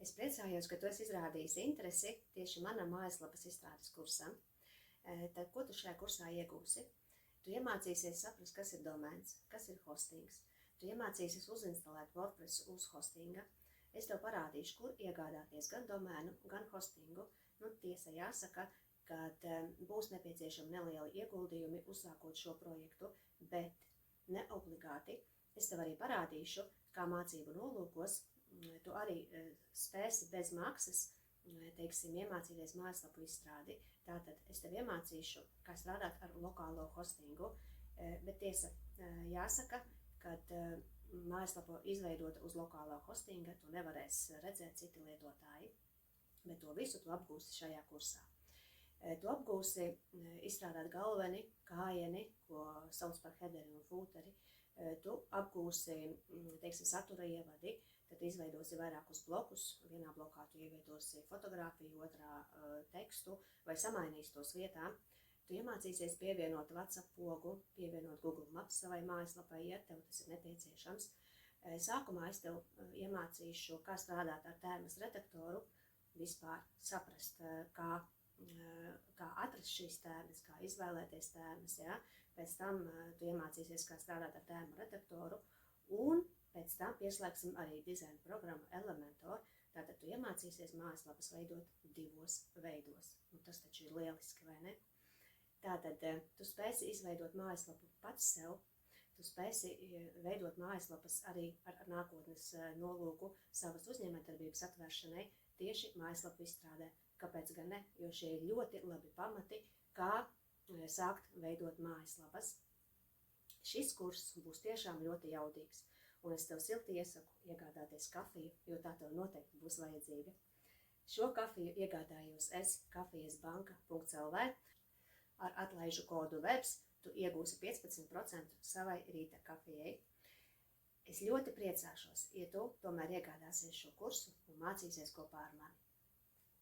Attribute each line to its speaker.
Speaker 1: Es priecājos, ka tu esi izrādījis interesi tieši manam mājaslapas izstrādes kursam. Tad, ko tu šajā kursā iegūsi? Tu iemācīsies saprast, kas ir domēns, kas ir hostings. Tu iemācīsies uzinstalēt WordPress uz hostinga. Es tev parādīšu, kur iegādāties gan domēnu, gan hostingu. Tiesa jāsaka, ka būs nepieciešami nelieli ieguldījumi uzsākot šo projektu, bet ne obligāti. Es tev arī parādīšu, kā mācību nolūkos tu arī spēsi bez maksas, teiksim, iemācīties mājaslapu izstrādi. Tātad es tev iemācīšu, kā strādāt ar lokālo hostingu, bet tiesa jāsaka, kad mājaslapu izveidota uz lokālā hostinga, tu nevarēs redzēt citi lietotāji, bet to visu tu apgūsi šajā kursā. Tu apgūsi izstrādāt galveni, kājieni, ko sauc par headeri un footeri. Tu apgūsi, teiksim, satura ievadi, tad izveidosi vairākus blokus. Vienā blokā tu ieviedosi fotogrāfiju, otrā tekstu vai samainīsi tos vietām. Tu iemācīsies pievienot WhatsApp pogu, pievienot Google Maps savai mājaslapai, ja tev tas ir nepieciešams. Sākumā es tev iemācīšu, kā strādāt ar tēmas redaktoru, vispār saprast, kā atrast šīs tēmas, kā izvēlēties tēmas, ja? Pēc tam tu iemācīsies, kā strādāt ar tēmu redaktoru, un pēc tam pieslēgsim arī dizaina programmu Elementor. Tātad tu iemācīsies mājaslapas veidot 2 veidos. Tas taču ir lieliski, vai ne? Tātad tu spēsi izveidot mājaslapu pats sev, tu spēsi veidot mājaslapas arī ar nākotnes nolūku savas uzņēmējdarbības atvēršanai tieši mājaslapu izstrādē. Kāpēc gan ne? Jo šie ir ļoti labi pamati, kā sākt veidot mājaslapas. Šis kurs būs tiešām ļoti jaudīgs, un es tev silti iesaku iegādāties kafiju, jo tā tev noteikti būs vajadzīga. Šo kafiju iegādājos es kafijasbanka.lv. Ar atlaižu kodu VEBS tu iegūsi 15% savai rīta kafijai. Es ļoti priecāšos, ja tu tomēr iegādāsies šo kursu un mācīsies kopā ar mani.